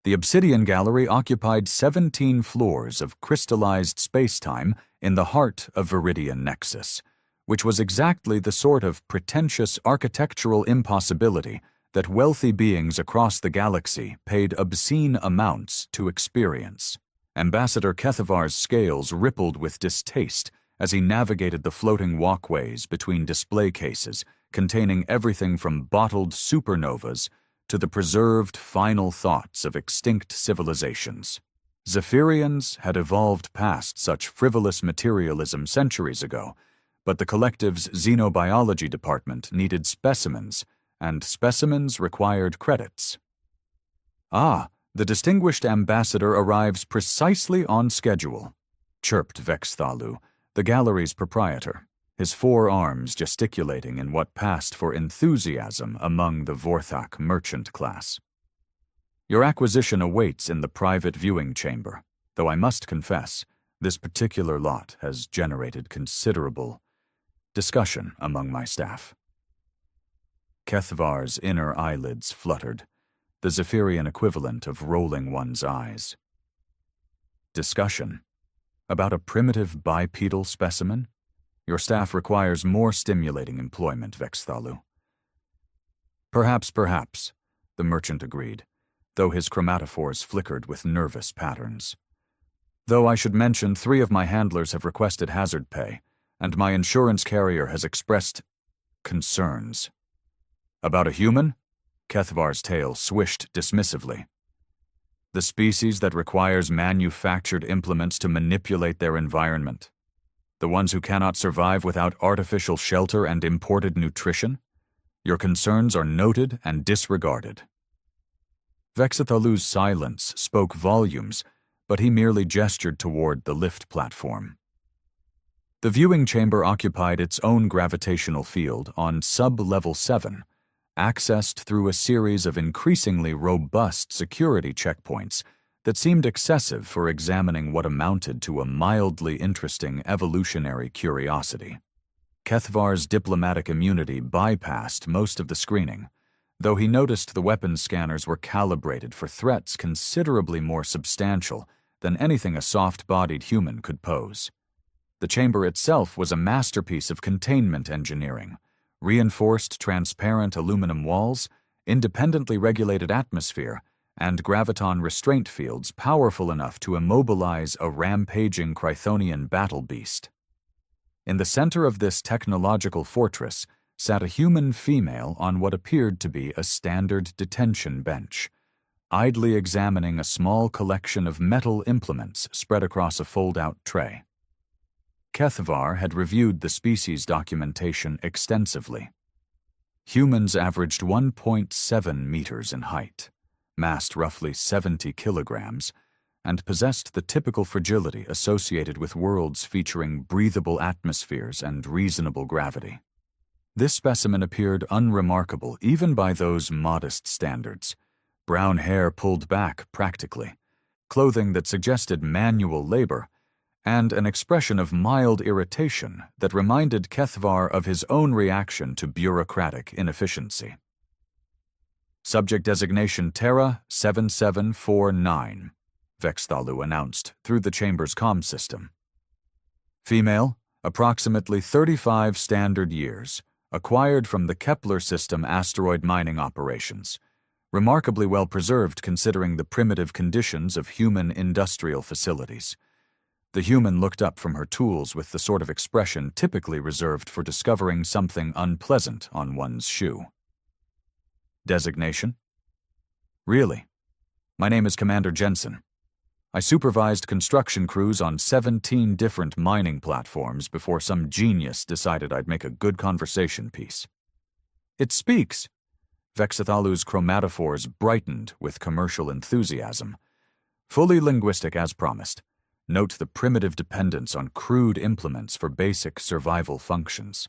The Obsidian Gallery occupied 17 floors of crystallized space-time in the heart of Viridian Nexus, which was exactly the sort of pretentious architectural impossibility that wealthy beings across the galaxy paid obscene amounts to experience. Ambassador Kethavar's scales rippled with distaste as he navigated the floating walkways between display cases containing everything from bottled supernovas to the preserved final thoughts of extinct civilizations. Zephyrians had evolved past such frivolous materialism centuries ago, but the collective's xenobiology department needed specimens, and specimens required credits. "Ah, the distinguished ambassador arrives precisely on schedule," chirped Vexthalu, the gallery's proprietor, his forearms gesticulating in what passed for enthusiasm among the Vorthak merchant class. "Your acquisition awaits in the private viewing chamber, though I must confess, this particular lot has generated considerable discussion among my staff." Kethavar's inner eyelids fluttered, the Zephyrian equivalent of rolling one's eyes. "Discussion? About a primitive bipedal specimen? Your staff requires more stimulating employment, Vexthalu." Perhaps, the merchant agreed, though his chromatophores flickered with nervous patterns. "Though I should mention 3 of my handlers have requested hazard pay, and my insurance carrier has expressed concerns." "About a human?" Kethavar's tail swished dismissively. "The species that requires manufactured implements to manipulate their environment. The ones who cannot survive without artificial shelter and imported nutrition? Your concerns are noted and disregarded." Vexthalu's silence spoke volumes, but he merely gestured toward the lift platform. The viewing chamber occupied its own gravitational field on sub-level 7, accessed through a series of increasingly robust security checkpoints that seemed excessive for examining what amounted to a mildly interesting evolutionary curiosity. Kethavar's diplomatic immunity bypassed most of the screening, though he noticed the weapons scanners were calibrated for threats considerably more substantial than anything a soft-bodied human could pose. The chamber itself was a masterpiece of containment engineering: reinforced transparent aluminum walls, independently regulated atmosphere, and graviton restraint fields powerful enough to immobilize a rampaging Chrythonian battle beast. In the center of this technological fortress sat a human female on what appeared to be a standard detention bench, idly examining a small collection of metal implements spread across a fold-out tray. Kethavar had reviewed the species documentation extensively. Humans averaged 1.7 meters in height, massed roughly 70 kilograms, and possessed the typical fragility associated with worlds featuring breathable atmospheres and reasonable gravity. This specimen appeared unremarkable even by those modest standards: brown hair pulled back practically, clothing that suggested manual labor, and an expression of mild irritation that reminded Kethavar of his own reaction to bureaucratic inefficiency. "Subject designation Terra 7749, Vexthalu announced through the chamber's comm system. "Female, approximately 35 standard years, acquired from the Kepler system asteroid mining operations, remarkably well preserved considering the primitive conditions of human industrial facilities." The human looked up from her tools with the sort of expression typically reserved for discovering something unpleasant on one's shoe. "Designation? Really? My name is Commander Jensen. I supervised construction crews on 17 different mining platforms before some genius decided I'd make a good conversation piece." "It speaks!" Vexthalu's chromatophores brightened with commercial enthusiasm. "Fully linguistic as promised. Note the primitive dependence on crude implements for basic survival functions."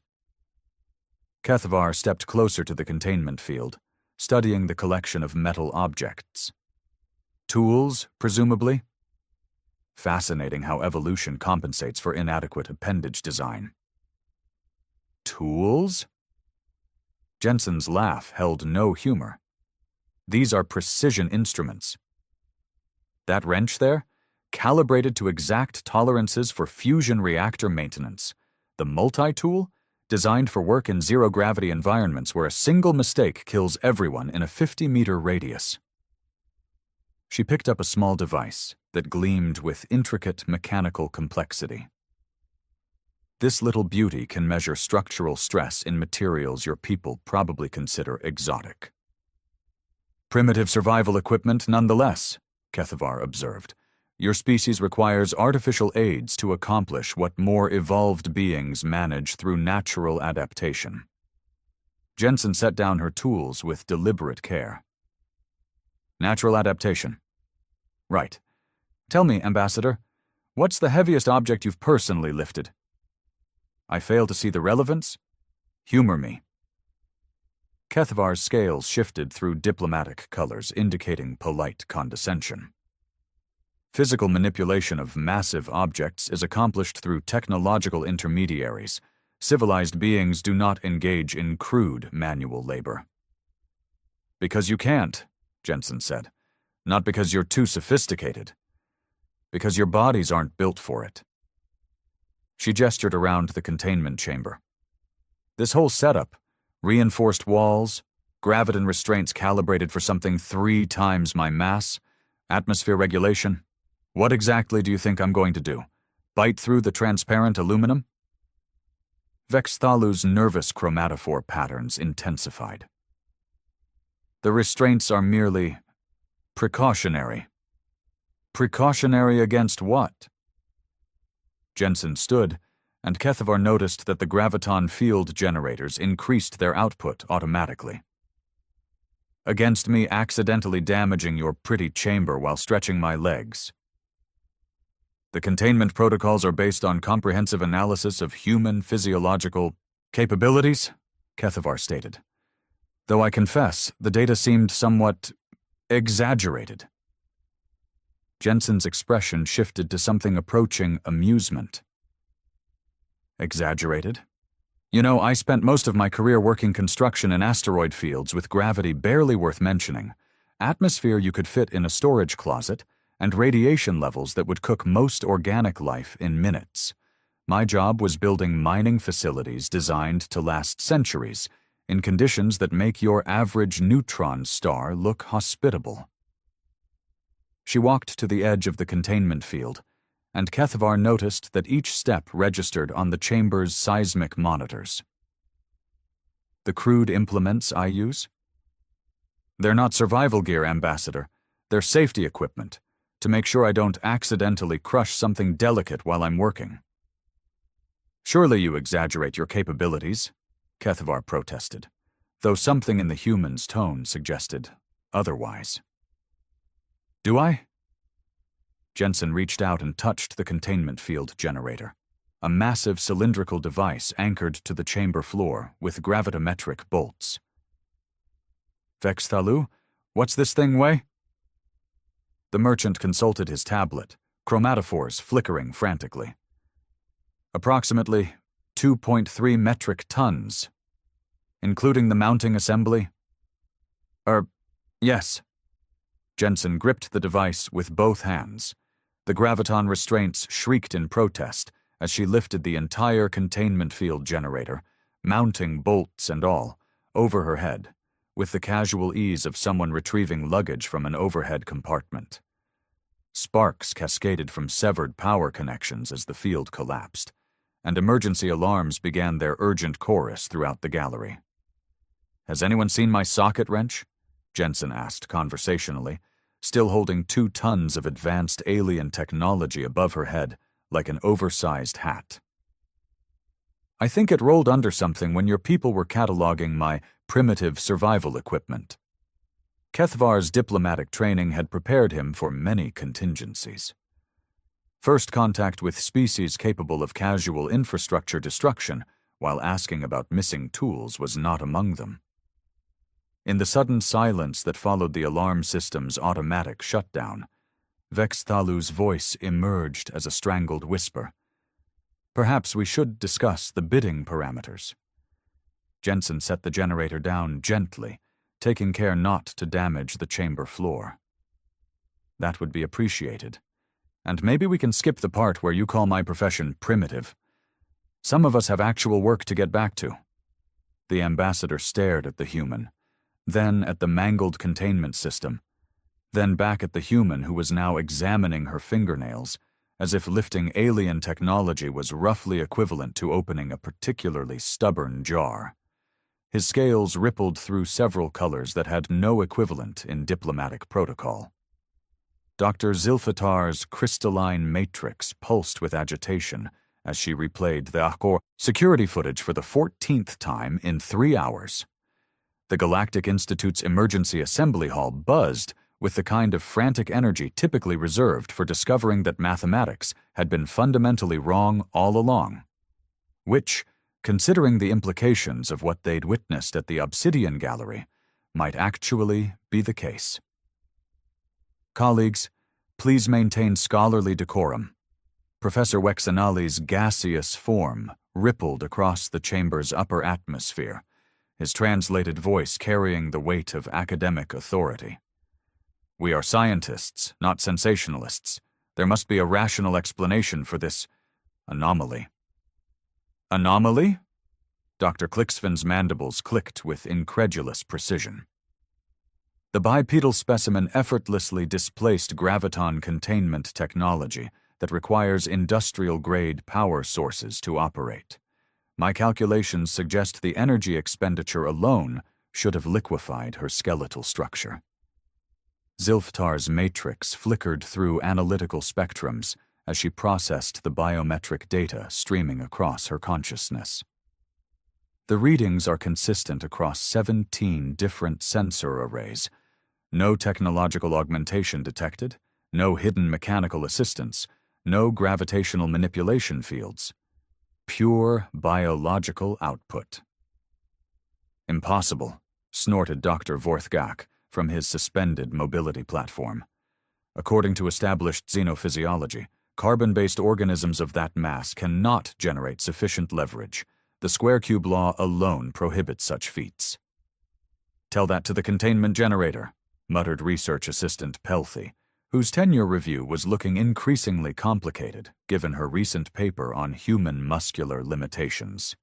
Kethavar stepped closer to the containment field, studying the collection of metal objects. Tools, presumably? Fascinating how evolution compensates for inadequate appendage design. "Tools?" Jensen's laugh held no humor. "These are precision instruments. That wrench there? Calibrated to exact tolerances for fusion reactor maintenance. The multi-tool? Designed for work in zero-gravity environments where a single mistake kills everyone in a 50-meter radius. She picked up a small device that gleamed with intricate mechanical complexity. This little beauty can measure structural stress in materials your people probably consider exotic. Primitive survival equipment nonetheless, Kethavar observed. Your species requires artificial aids to accomplish what more evolved beings manage through natural adaptation. Jensen set down her tools with deliberate care. Natural adaptation. Right. Tell me, Ambassador, what's the heaviest object you've personally lifted? I fail to see the relevance? Humor me. Kethavar's scales shifted through diplomatic colors, indicating polite condescension. Physical manipulation of massive objects is accomplished through technological intermediaries. Civilized beings do not engage in crude manual labor. Because you can't, Jensen said. Not because you're too sophisticated. Because your bodies aren't built for it. She gestured around the containment chamber. This whole setup, reinforced walls, graviton restraints calibrated for something 3 times my mass, atmosphere regulation. What exactly do you think I'm going to do? Bite through the transparent aluminum? Vexthalu's nervous chromatophore patterns intensified. The restraints are merely precautionary. Precautionary against what? Jensen stood, and Kethavar noticed that the graviton field generators increased their output automatically. Against me accidentally damaging your pretty chamber while stretching my legs. The containment protocols are based on comprehensive analysis of human physiological capabilities, Kethavar stated. Though I confess, the data seemed somewhat exaggerated. Jensen's expression shifted to something approaching amusement. Exaggerated? You know, I spent most of my career working construction in asteroid fields with gravity barely worth mentioning, atmosphere you could fit in a storage closet, and radiation levels that would cook most organic life in minutes. My job was building mining facilities designed to last centuries, in conditions that make your average neutron star look hospitable. She walked to the edge of the containment field, and Kethavar noticed that each step registered on the chamber's seismic monitors. The crude implements I use? They're not survival gear, Ambassador. They're safety equipment, to make sure I don't accidentally crush something delicate while I'm working. Surely you exaggerate your capabilities, Kethavar protested, though something in the human's tone suggested otherwise. Do I? Jensen reached out and touched the containment field generator, a massive cylindrical device anchored to the chamber floor with gravitometric bolts. Vexthalu, what's this thing weigh? The merchant consulted his tablet, chromatophores flickering frantically. Approximately 2.3 metric tons, including the mounting assembly. Yes. Jensen gripped the device with both hands. The graviton restraints shrieked in protest as she lifted the entire containment field generator, mounting bolts and all, over her head, with the casual ease of someone retrieving luggage from an overhead compartment. Sparks cascaded from severed power connections as the field collapsed, and emergency alarms began their urgent chorus throughout the gallery. Has anyone seen my socket wrench? Jensen asked conversationally, still holding 2 tons of advanced alien technology above her head like an oversized hat. I think it rolled under something when your people were cataloging my primitive survival equipment. Kethavar's diplomatic training had prepared him for many contingencies. First contact with species capable of casual infrastructure destruction while asking about missing tools was not among them. In the sudden silence that followed the alarm system's automatic shutdown, Vexthalu's voice emerged as a strangled whisper. Perhaps we should discuss the bidding parameters. Jensen set the generator down gently, taking care not to damage the chamber floor. That would be appreciated. And maybe we can skip the part where you call my profession primitive. Some of us have actual work to get back to." The ambassador stared at the human, then at the mangled containment system, then back at the human who was now examining her fingernails, as if lifting alien technology was roughly equivalent to opening a particularly stubborn jar. His scales rippled through several colors that had no equivalent in diplomatic protocol. Dr. Zilfatar's crystalline matrix pulsed with agitation as she replayed the Akor security footage for the 14th time in 3 hours. The Galactic Institute's emergency assembly hall buzzed with the kind of frantic energy typically reserved for discovering that mathematics had been fundamentally wrong all along. Which, considering the implications of what they'd witnessed at the Obsidian Gallery, might actually be the case. "Colleagues, please maintain scholarly decorum." Professor Wexanali's gaseous form rippled across the chamber's upper atmosphere, his translated voice carrying the weight of academic authority. "We are scientists, not sensationalists. There must be a rational explanation for this anomaly." "Anomaly?" Dr. Clixvin's mandibles clicked with incredulous precision. The bipedal specimen effortlessly displaced graviton containment technology that requires industrial-grade power sources to operate. My calculations suggest the energy expenditure alone should have liquefied her skeletal structure. Zilftar's matrix flickered through analytical spectrums as she processed the biometric data streaming across her consciousness. The readings are consistent across 17 different sensor arrays. No technological augmentation detected, no hidden mechanical assistance, no gravitational manipulation fields. Pure biological output. "Impossible," snorted Dr. Vorthgak from his suspended mobility platform. "According to established xenophysiology, carbon-based organisms of that mass cannot generate sufficient leverage. The square-cube law alone prohibits such feats." "Tell that to the containment generator," muttered research assistant Pelthy, whose tenure review was looking increasingly complicated given her recent paper on human muscular limitations.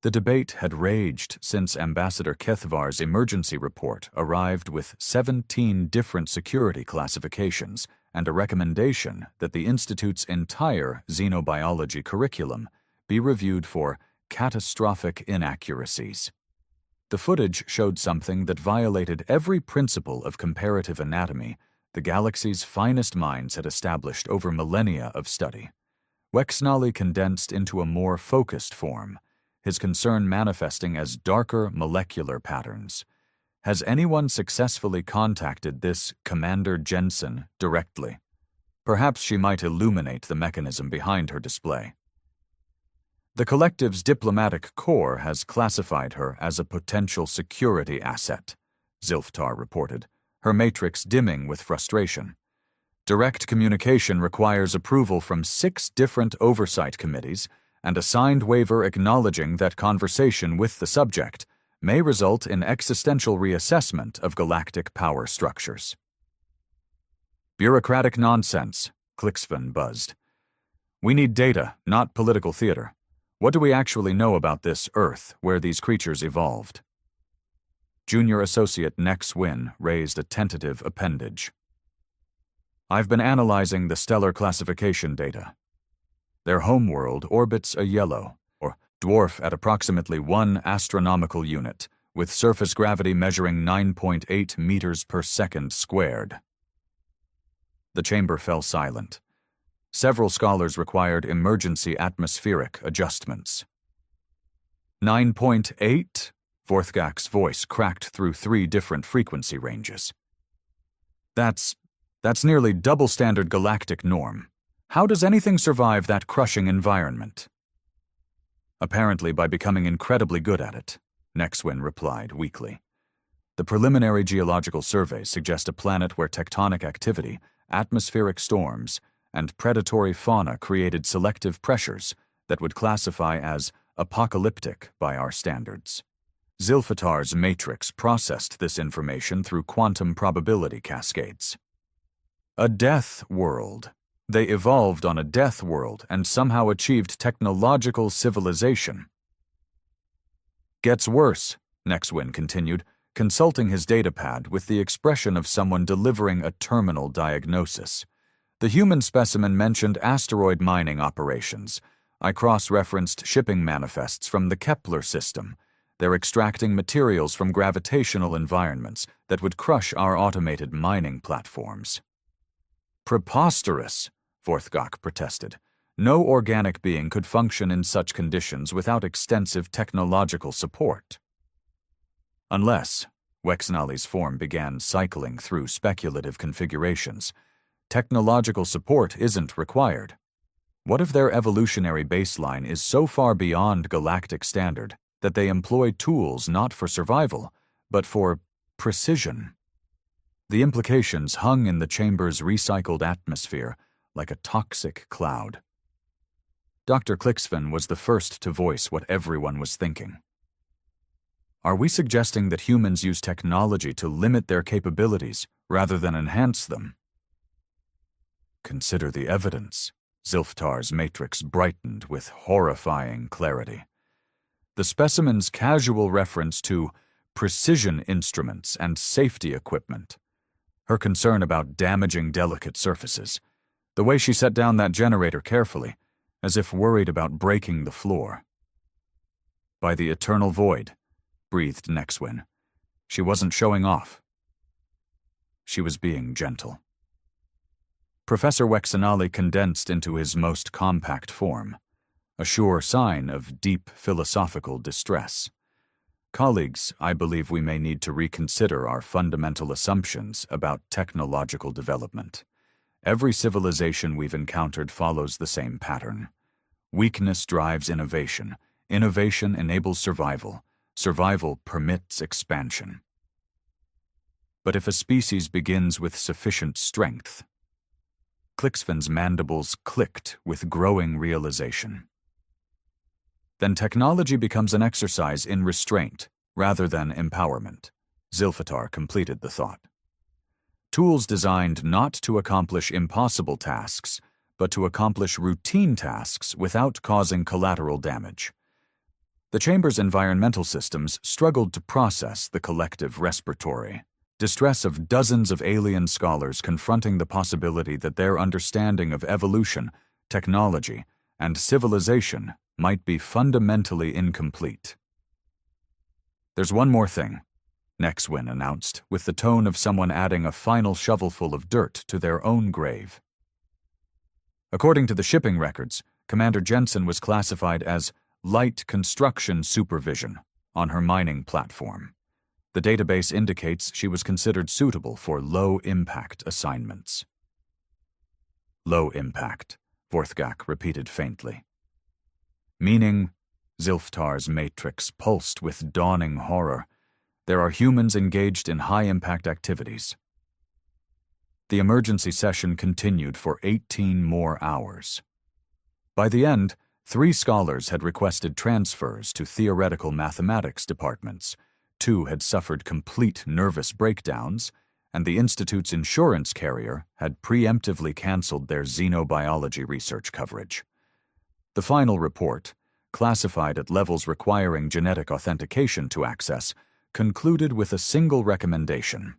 The debate had raged since Ambassador Kethvar's emergency report arrived with 17 different security classifications and a recommendation that the Institute's entire xenobiology curriculum be reviewed for catastrophic inaccuracies. The footage showed something that violated every principle of comparative anatomy the galaxy's finest minds had established over millennia of study. Wexnali condensed into a more focused form, his concern manifesting as darker molecular patterns. Has anyone successfully contacted this Commander Jensen directly? Perhaps she might illuminate the mechanism behind her display. "The collective's diplomatic corps has classified her as a potential security asset," Zilftar reported, her matrix dimming with frustration. "Direct communication requires approval from 6 different oversight committees and a signed waiver acknowledging that conversation with the subject may result in existential reassessment of galactic power structures." "Bureaucratic nonsense," Clixvin buzzed. "We need data, not political theater. What do we actually know about this Earth where these creatures evolved?" Junior Associate Nex Wynn raised a tentative appendage. "I've been analyzing the stellar classification data. Their homeworld orbits a yellow, or dwarf at approximately 1 astronomical unit, with surface gravity measuring 9.8 meters per second squared." The chamber fell silent. Several scholars required emergency atmospheric adjustments. 9.8? Vorthgak's voice cracked through 3 different frequency ranges. That's nearly double standard galactic norm. How does anything survive that crushing environment?" "Apparently by becoming incredibly good at it," Nexwin replied weakly. "The preliminary geological surveys suggest a planet where tectonic activity, atmospheric storms, and predatory fauna created selective pressures that would classify as apocalyptic by our standards. Zilfatar's matrix processed this information through quantum probability cascades." A death world. They evolved on a death world and somehow achieved technological civilization. Gets worse, Nexwin continued, consulting his datapad with the expression of someone delivering a terminal diagnosis. The human specimen mentioned asteroid mining operations. I cross-referenced shipping manifests from the Kepler system. They're extracting materials from gravitational environments that would crush our automated mining platforms. Preposterous, Vorthgok protested. No organic being could function in such conditions without extensive technological support. Unless, Wexnali's form began cycling through speculative configurations. Technological support isn't required. What if their evolutionary baseline is so far beyond galactic standard that they employ tools not for survival, but for precision? The implications hung in the chamber's recycled atmosphere like a toxic cloud. Dr. Clixven was the first to voice what everyone was thinking. Are we suggesting that humans use technology to limit their capabilities rather than enhance them? Consider the evidence. Zilftar's matrix brightened with horrifying clarity. The specimen's casual reference to precision instruments and safety equipment, her concern about damaging delicate surfaces, the way she set down that generator carefully, as if worried about breaking the floor. By the eternal void, breathed Nexwin. She wasn't showing off. She was being gentle. Professor Wexenali condensed into his most compact form, a sure sign of deep philosophical distress. Colleagues, I believe we may need to reconsider our fundamental assumptions about technological development. Every civilization we've encountered follows the same pattern. Weakness drives innovation. Innovation enables survival. Survival permits expansion. But if a species begins with sufficient strength, Clixven's mandibles clicked with growing realization. Then technology becomes an exercise in restraint rather than empowerment. Zilfatar completed the thought. Tools designed not to accomplish impossible tasks, but to accomplish routine tasks without causing collateral damage. The chamber's environmental systems struggled to process the collective respiratory distress of dozens of alien scholars confronting the possibility that their understanding of evolution, technology, and civilization might be fundamentally incomplete. There's one more thing, Nexwin announced, with the tone of someone adding a final shovelful of dirt to their own grave. According to the shipping records, Commander Jensen was classified as Light Construction Supervision on her mining platform. The database indicates she was considered suitable for low-impact assignments. Low impact, Vorthgak repeated faintly. Meaning, Zilftar's matrix pulsed with dawning horror, there are humans engaged in high-impact activities. The emergency session continued for 18 more hours. By the end, 3 scholars had requested transfers to theoretical mathematics departments, 2 had suffered complete nervous breakdowns, and the Institute's insurance carrier had preemptively canceled their xenobiology research coverage. The final report, classified at levels requiring genetic authentication to access, concluded with a single recommendation.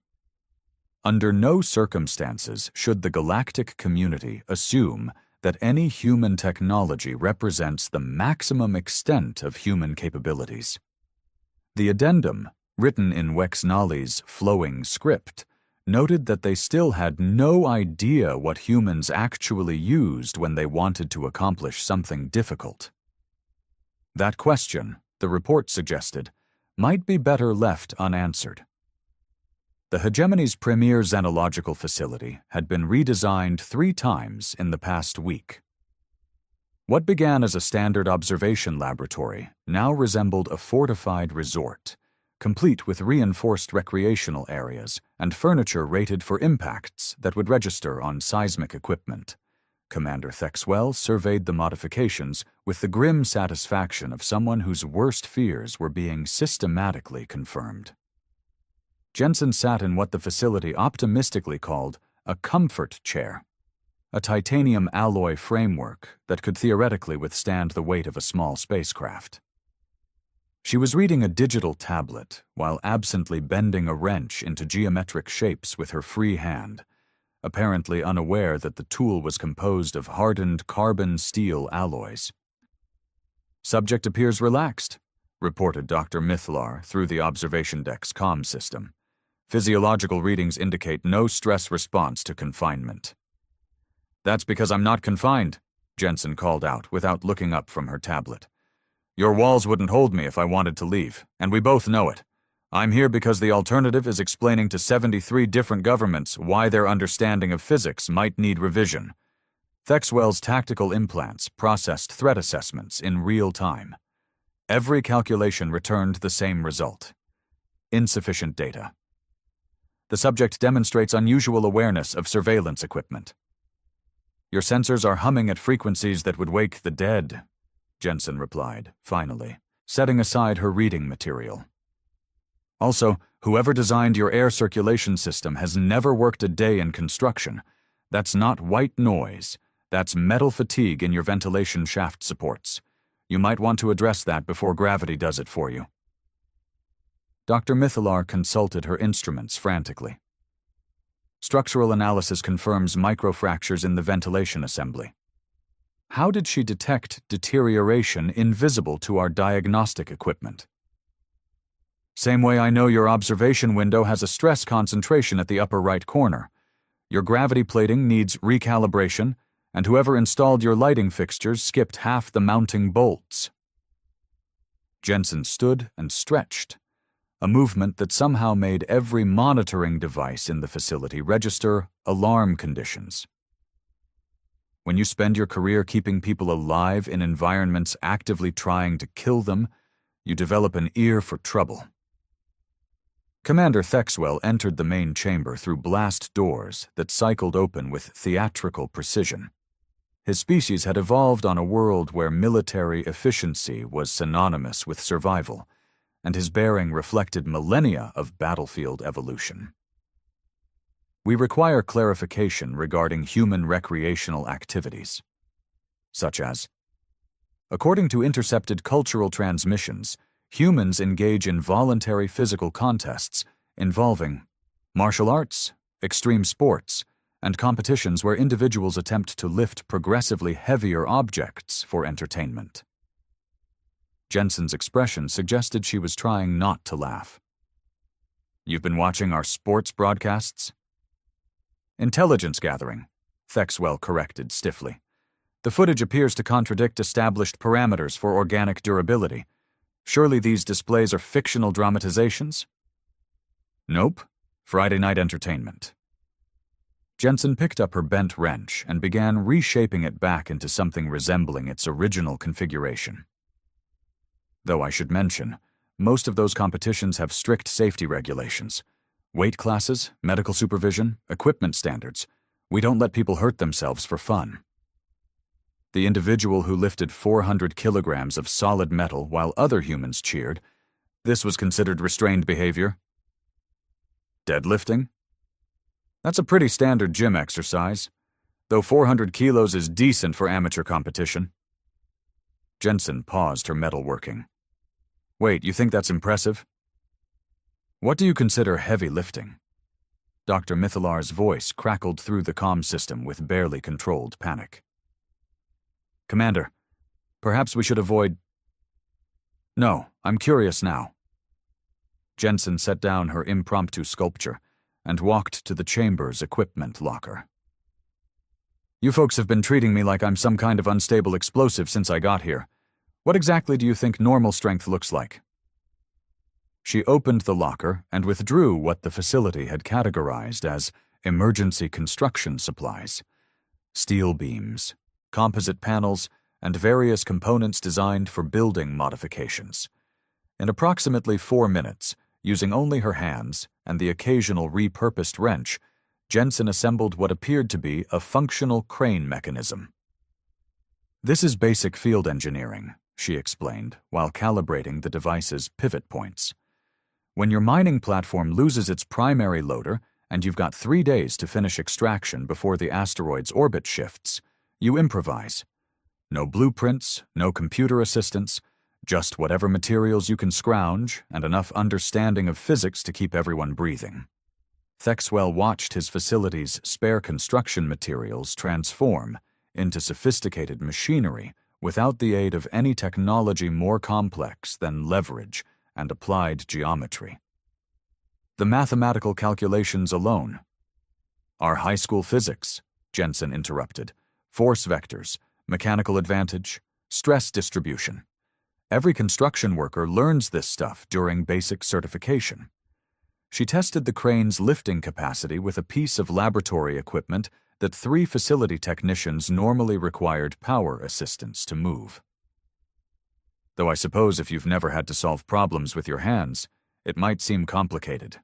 Under no circumstances should the galactic community assume that any human technology represents the maximum extent of human capabilities. The addendum, written in Wexnali's flowing script, noted that they still had no idea what humans actually used when they wanted to accomplish something difficult. That question, the report suggested, might be better left unanswered. The hegemony's premier xenological facility had been redesigned 3 times in the past week. What began as a standard observation laboratory now resembled a fortified resort, complete with reinforced recreational areas and furniture rated for impacts that would register on seismic equipment. Commander Thexwell surveyed the modifications with the grim satisfaction of someone whose worst fears were being systematically confirmed. Jensen sat in what the facility optimistically called a comfort chair, a titanium alloy framework that could theoretically withstand the weight of a small spacecraft. She was reading a digital tablet while absently bending a wrench into geometric shapes with her free hand, apparently unaware that the tool was composed of hardened carbon-steel alloys. "Subject appears relaxed," reported Dr. Mithlar through the observation deck's comm system. "Physiological readings indicate no stress response to confinement." "That's because I'm not confined," Jensen called out without looking up from her tablet. "Your walls wouldn't hold me if I wanted to leave, and we both know it. I'm here because the alternative is explaining to 73 different governments why their understanding of physics might need revision. Thexwell's tactical implants processed threat assessments in real time. Every calculation returned the same result: insufficient data. The subject demonstrates unusual awareness of surveillance equipment. Your sensors are humming at frequencies that would wake the dead," Jensen replied, finally, setting aside her reading material. "Also, whoever designed your air circulation system has never worked a day in construction. That's not white noise. That's metal fatigue in your ventilation shaft supports. You might want to address that before gravity does it for you." Dr. Mithlar consulted her instruments frantically. Structural analysis confirms microfractures in the ventilation assembly. How did she detect deterioration invisible to our diagnostic equipment? "Same way I know your observation window has a stress concentration at the upper right corner. Your gravity plating needs recalibration, and whoever installed your lighting fixtures skipped half the mounting bolts." Jensen stood and stretched, a movement that somehow made every monitoring device in the facility register alarm conditions. When you spend your career keeping people alive in environments actively trying to kill them, you develop an ear for trouble. Commander Thexwell entered the main chamber through blast doors that cycled open with theatrical precision. His species had evolved on a world where military efficiency was synonymous with survival, and his bearing reflected millennia of battlefield evolution. "We require clarification regarding human recreational activities," such as, "According to intercepted cultural transmissions, humans engage in voluntary physical contests involving martial arts, extreme sports, and competitions where individuals attempt to lift progressively heavier objects for entertainment." Jensen's expression suggested she was trying not to laugh. "You've been watching our sports broadcasts?" "Intelligence gathering," Thexwell corrected stiffly. "The footage appears to contradict established parameters for organic durability. Surely these displays are fictional dramatizations?" "Nope. Friday night entertainment." Jensen picked up her bent wrench and began reshaping it back into something resembling its original configuration. Though I should mention, most of those competitions have strict safety regulations. Weight classes, medical supervision, equipment standards. We don't let people hurt themselves for fun. The individual who lifted 400 kilograms of solid metal while other humans cheered, this was considered restrained behavior. Deadlifting? That's a pretty standard gym exercise, though 400 kilos is decent for amateur competition. Jensen paused her metalworking. "Wait, you think that's impressive?" "What do you consider heavy lifting?" Dr. Mithlar's voice crackled through the comm system with barely controlled panic. "Commander, perhaps we should avoid—" "No, I'm curious now." Jensen set down her impromptu sculpture and walked to the chamber's equipment locker. "You folks have been treating me like I'm some kind of unstable explosive since I got here. What exactly do you think normal strength looks like?" She opened the locker and withdrew what the facility had categorized as emergency construction supplies: steel beams, composite panels, and various components designed for building modifications. In approximately 4 minutes, using only her hands and the occasional repurposed wrench, Jensen assembled what appeared to be a functional crane mechanism. "This is basic field engineering," she explained, while calibrating the device's pivot points. "When your mining platform loses its primary loader and you've got 3 days to finish extraction before the asteroid's orbit shifts. You improvise. No blueprints, no computer assistance, just whatever materials you can scrounge and enough understanding of physics to keep everyone breathing. Thexwell watched his facility's spare construction materials transform into sophisticated machinery without the aid of any technology more complex than leverage and applied geometry. The mathematical calculations alone. Our high school physics, Jensen interrupted. Force vectors, mechanical advantage, stress distribution. Every construction worker learns this stuff during basic certification. She tested the crane's lifting capacity with a piece of laboratory equipment that 3 facility technicians normally required power assistance to move. Though I suppose if you've never had to solve problems with your hands, it might seem complicated.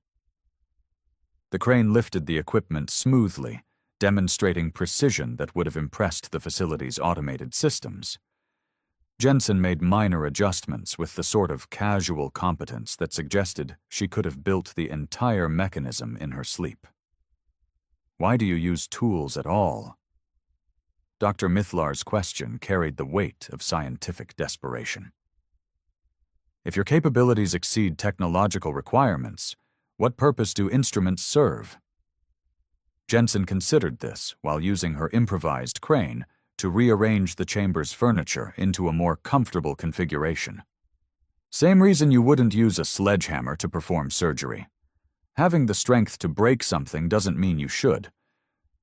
The crane lifted the equipment smoothly, demonstrating precision that would have impressed the facility's automated systems. Jensen made minor adjustments with the sort of casual competence that suggested she could have built the entire mechanism in her sleep. Why do you use tools at all? Dr. Mithlar's question carried the weight of scientific desperation. If your capabilities exceed technological requirements, what purpose do instruments serve? Jensen considered this while using her improvised crane to rearrange the chamber's furniture into a more comfortable configuration. Same reason you wouldn't use a sledgehammer to perform surgery. Having the strength to break something doesn't mean you should.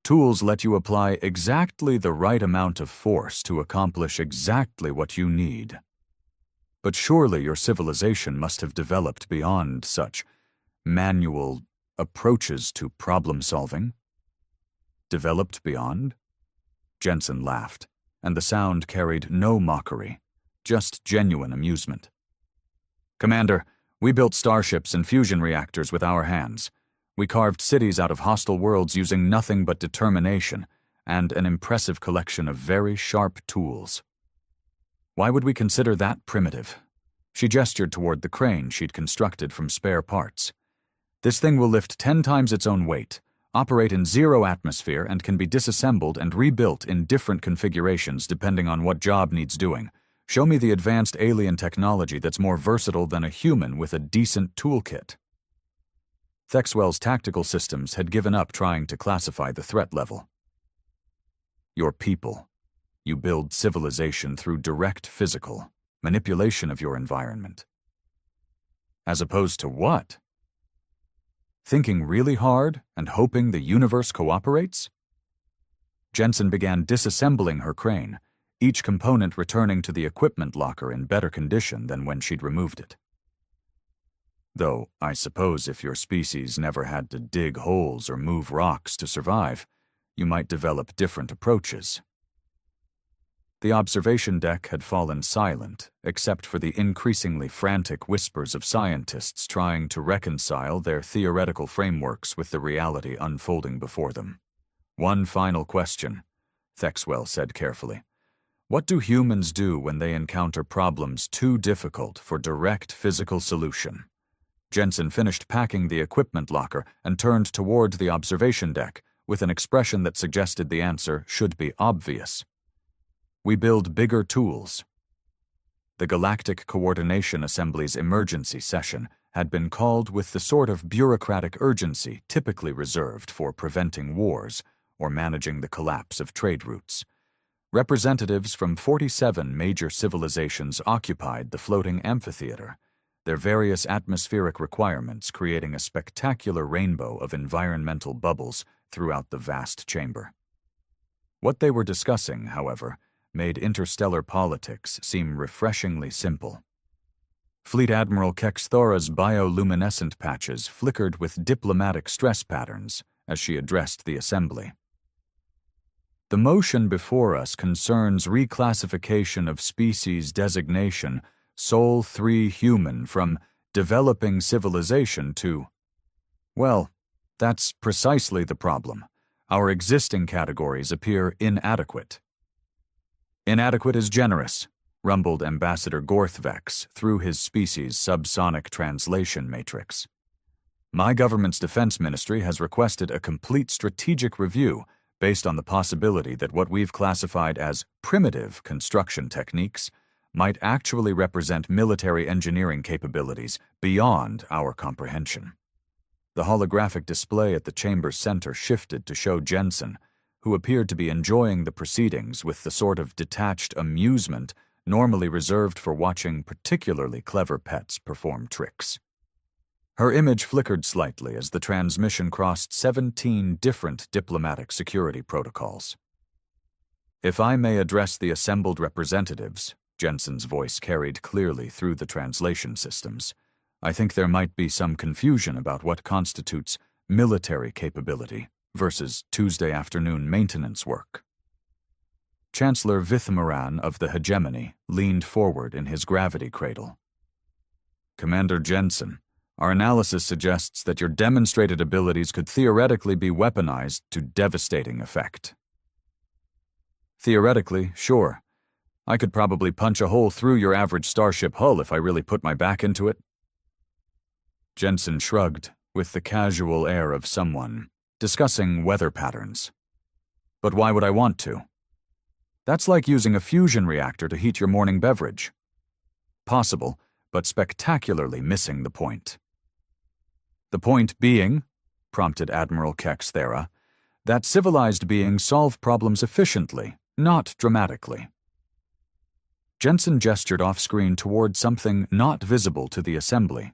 Tools let you apply exactly the right amount of force to accomplish exactly what you need. But surely your civilization must have developed beyond such manual approaches to problem-solving. Developed beyond? Jensen laughed, and the sound carried no mockery, just genuine amusement. Commander, we built starships and fusion reactors with our hands. We carved cities out of hostile worlds using nothing but determination and an impressive collection of very sharp tools. Why would we consider that primitive? She gestured toward the crane she'd constructed from spare parts. This thing will lift 10 times its own weight, operate in 0 atmosphere, and can be disassembled and rebuilt in different configurations depending on what job needs doing. Show me the advanced alien technology that's more versatile than a human with a decent toolkit. Thexwell's tactical systems had given up trying to classify the threat level. Your people. You build civilization through direct physical manipulation of your environment. As opposed to what? Thinking really hard and hoping the universe cooperates? Jensen began disassembling her crane, each component returning to the equipment locker in better condition than when she'd removed it. Though, I suppose if your species never had to dig holes or move rocks to survive, you might develop different approaches. The observation deck had fallen silent, except for the increasingly frantic whispers of scientists trying to reconcile their theoretical frameworks with the reality unfolding before them. One final question, Thexwell said carefully. What do humans do when they encounter problems too difficult for direct physical solution? Jensen finished packing the equipment locker and turned toward the observation deck with an expression that suggested the answer should be obvious. We build bigger tools. The Galactic Coordination Assembly's emergency session had been called with the sort of bureaucratic urgency typically reserved for preventing wars or managing the collapse of trade routes. Representatives from 47 major civilizations occupied the floating amphitheater, their various atmospheric requirements creating a spectacular rainbow of environmental bubbles throughout the vast chamber. What they were discussing, however, made interstellar politics seem refreshingly simple. Fleet Admiral Kexthora's bioluminescent patches flickered with diplomatic stress patterns as she addressed the assembly. The motion before us concerns reclassification of species designation Sol 3 human from developing civilization to... Well, that's precisely the problem. Our existing categories appear inadequate. Inadequate is generous, rumbled Ambassador Gorthvex through his species' subsonic translation matrix. My government's defense ministry has requested a complete strategic review based on the possibility that what we've classified as primitive construction techniques might actually represent military engineering capabilities beyond our comprehension. The holographic display at the chamber's center shifted to show Jensen, who appeared to be enjoying the proceedings with the sort of detached amusement normally reserved for watching particularly clever pets perform tricks. Her image flickered slightly as the transmission crossed 17 different diplomatic security protocols. If I may address the assembled representatives, Jensen's voice carried clearly through the translation systems, I think there might be some confusion about what constitutes military capability versus Tuesday afternoon maintenance work. Chancellor Vithmaran of the Hegemony leaned forward in his gravity cradle. Commander Jensen, our analysis suggests that your demonstrated abilities could theoretically be weaponized to devastating effect. Theoretically, sure. I could probably punch a hole through your average starship hull if I really put my back into it. Jensen shrugged, with the casual air of someone discussing weather patterns. But why would I want to? That's like using a fusion reactor to heat your morning beverage. Possible, but spectacularly missing the point. The point being, prompted Admiral Kexthera, that civilized beings solve problems efficiently, not dramatically. Jensen gestured off-screen toward something not visible to the assembly.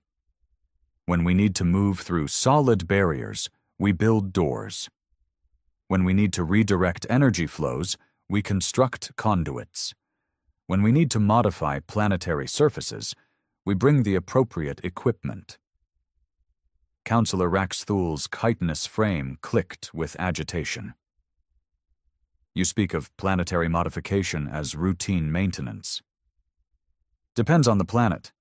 When we need to move through solid barriers, we build doors. When we need to redirect energy flows, we construct conduits. When we need to modify planetary surfaces, we bring the appropriate equipment. Counselor Raxthul's chitinous frame clicked with agitation. You speak of planetary modification as routine maintenance. Depends on the planet.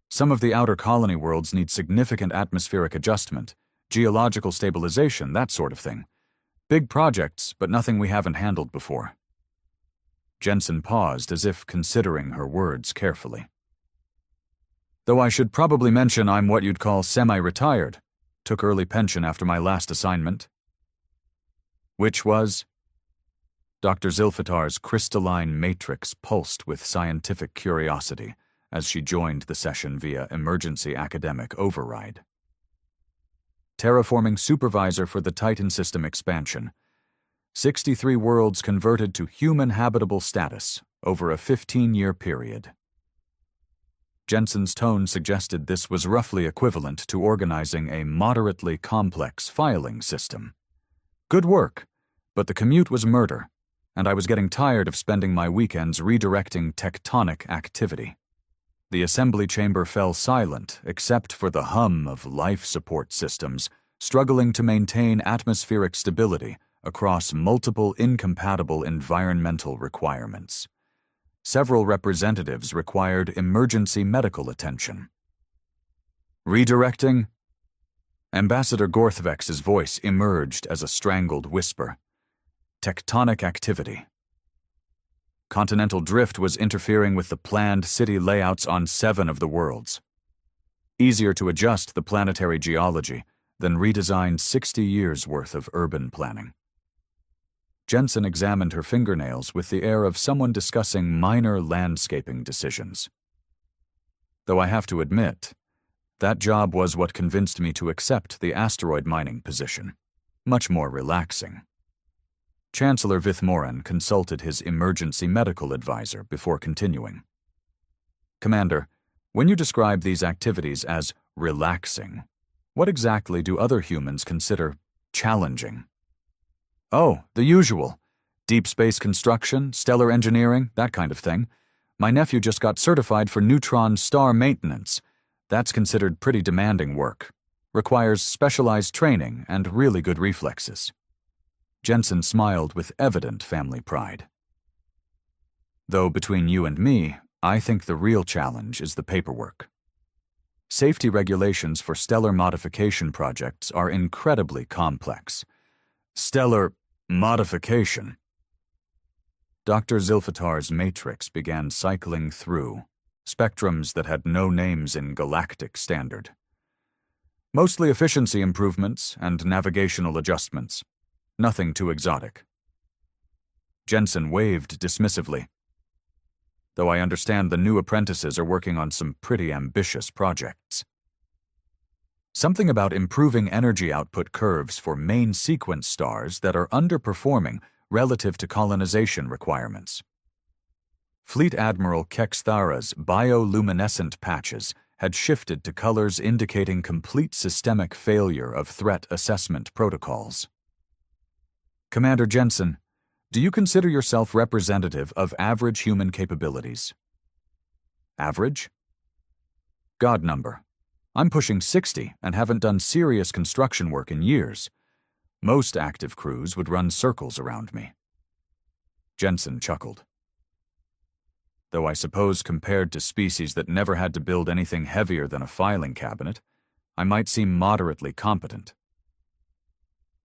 Some of the outer colony worlds need significant atmospheric adjustment, geological stabilization, that sort of thing. Big projects, but nothing we haven't handled before. Jensen paused as if considering her words carefully. Though I should probably mention I'm what you'd call semi-retired. Took early pension after my last assignment. Which was? Dr. Zilfitar's crystalline matrix pulsed with scientific curiosity as she joined the session via emergency academic override. Terraforming supervisor for the Titan system expansion. 63 worlds converted to human habitable status over a 15-year period. Jensen's tone suggested this was roughly equivalent to organizing a moderately complex filing system. Good work, but the commute was murder, and I was getting tired of spending my weekends redirecting tectonic activity. The assembly chamber fell silent except for the hum of life support systems struggling to maintain atmospheric stability across multiple incompatible environmental requirements. Several representatives required emergency medical attention. Redirecting? Ambassador Gorthvex's voice emerged as a strangled whisper. Tectonic activity. Continental drift was interfering with the planned city layouts on 7 of the worlds. Easier to adjust the planetary geology than redesign 60 years' worth of urban planning. Jensen examined her fingernails with the air of someone discussing minor landscaping decisions. Though I have to admit, that job was what convinced me to accept the asteroid mining position. Much more relaxing. Chancellor Vithmoran consulted his emergency medical advisor before continuing. Commander, when you describe these activities as relaxing, what exactly do other humans consider challenging? Oh, the usual. Deep space construction, stellar engineering, that kind of thing. My nephew just got certified for neutron star maintenance. That's considered pretty demanding work. Requires specialized training and really good reflexes. Jensen smiled with evident family pride. Though between you and me, I think the real challenge is the paperwork. Safety regulations for stellar modification projects are incredibly complex. Stellar modification. Dr. Zilfitar's matrix began cycling through, spectrums that had no names in Galactic standard. Mostly efficiency improvements and navigational adjustments. Nothing too exotic. Jensen waved dismissively. Though I understand the new apprentices are working on some pretty ambitious projects. Something about improving energy output curves for main sequence stars that are underperforming relative to colonization requirements. Fleet Admiral Kexthara's bioluminescent patches had shifted to colors indicating complete systemic failure of threat assessment protocols. Commander Jensen, do you consider yourself representative of average human capabilities? Average? God number. I'm pushing 60 and haven't done serious construction work in years. Most active crews would run circles around me. Jensen chuckled. Though I suppose compared to species that never had to build anything heavier than a filing cabinet, I might seem moderately competent.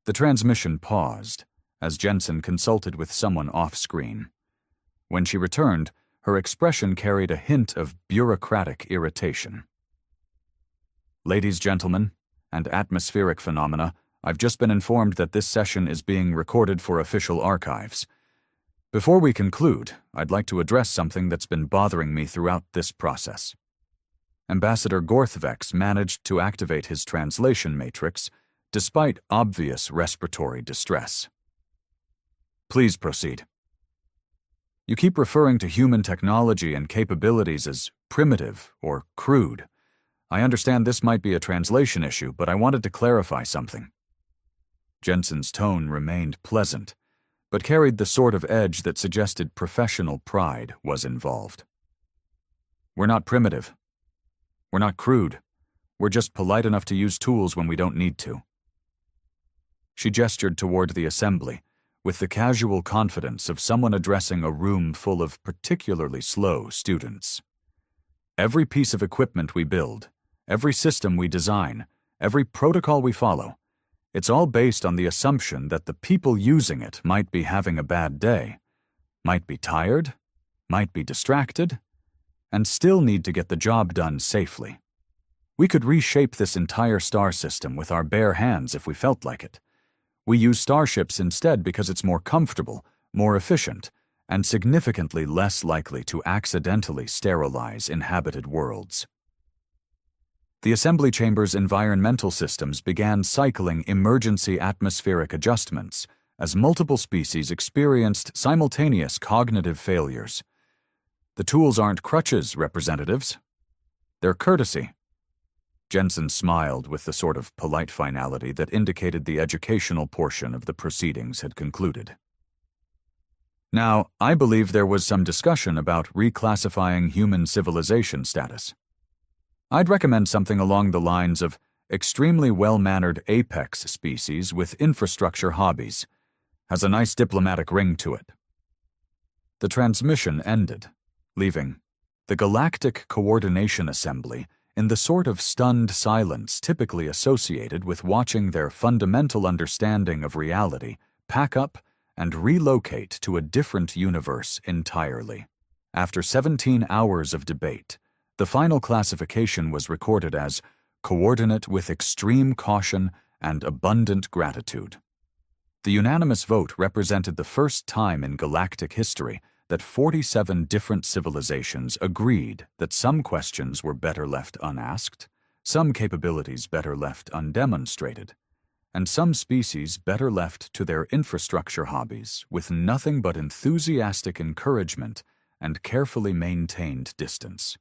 The transmission paused as Jensen consulted with someone off-screen. When she returned, her expression carried a hint of bureaucratic irritation. Ladies, gentlemen, and atmospheric phenomena, I've just been informed that this session is being recorded for official archives. Before we conclude, I'd like to address something that's been bothering me throughout this process. Ambassador Gorthvex managed to activate his translation matrix despite obvious respiratory distress. Please proceed. You keep referring to human technology and capabilities as primitive or crude. I understand this might be a translation issue, but I wanted to clarify something. Jensen's tone remained pleasant, but carried the sort of edge that suggested professional pride was involved. We're not primitive. We're not crude. We're just polite enough to use tools when we don't need to. She gestured toward the assembly, with the casual confidence of someone addressing a room full of particularly slow students. Every piece of equipment we build, every system we design, every protocol we follow, it's all based on the assumption that the people using it might be having a bad day, might be tired, might be distracted, and still need to get the job done safely. We could reshape this entire star system with our bare hands if we felt like it. We use starships instead because it's more comfortable, more efficient, and significantly less likely to accidentally sterilize inhabited worlds. The assembly chamber's environmental systems began cycling emergency atmospheric adjustments as multiple species experienced simultaneous cognitive failures. The tools aren't crutches, representatives. They're courtesy. Jensen smiled with the sort of polite finality that indicated the educational portion of the proceedings had concluded. Now, I believe there was some discussion about reclassifying human civilization status. I'd recommend something along the lines of extremely well-mannered apex species with infrastructure hobbies. Has a nice diplomatic ring to it. The transmission ended, leaving the Galactic Coordination Assembly in the sort of stunned silence typically associated with watching their fundamental understanding of reality pack up and relocate to a different universe entirely. After 17 hours of debate, the final classification was recorded as coordinate with extreme caution and abundant gratitude. The unanimous vote represented the first time in galactic history that 47 different civilizations agreed that some questions were better left unasked, some capabilities better left undemonstrated, and some species better left to their infrastructure hobbies with nothing but enthusiastic encouragement and carefully maintained distance.